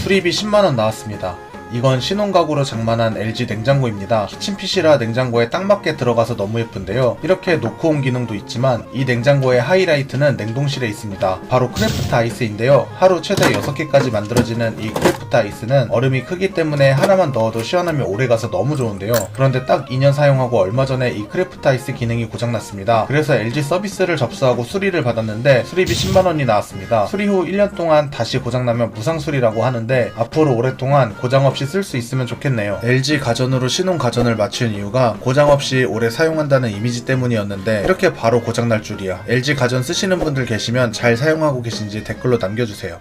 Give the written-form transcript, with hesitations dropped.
수리비 10만원 나왔습니다. 이건 신혼가구로 장만한 LG 냉장고입니다. 키친핏이라 냉장고에 딱 맞게 들어가서 너무 예쁜데요. 이렇게 놓고 온 기능도 있지만 이 냉장고의 하이라이트는 냉동실에 있습니다. 바로 크래프트 아이스인데요. 하루 최대 6개까지 만들어지는 이 크래프트 아이스는 얼음이 크기 때문에 하나만 넣어도 시원하며 오래가서 너무 좋은데요. 그런데 딱 2년 사용하고 얼마 전에 이 크래프트 아이스 기능이 고장났습니다. 그래서 LG 서비스를 접수하고 수리를 받았는데 수리비 10만원이 나왔습니다. 수리 후 1년 동안 다시 고장나면 무상수리라고 하는데 앞으로 오랫동안 고장 없이 쓸 수 있으면 좋겠네요. LG 가전으로 신혼 가전을 맞춘 이유가 고장 없이 오래 사용한다는 이미지 때문이었는데 이렇게 바로 고장날 줄이야. LG 가전 쓰시는 분들 계시면 잘 사용하고 계신지 댓글로 남겨주세요.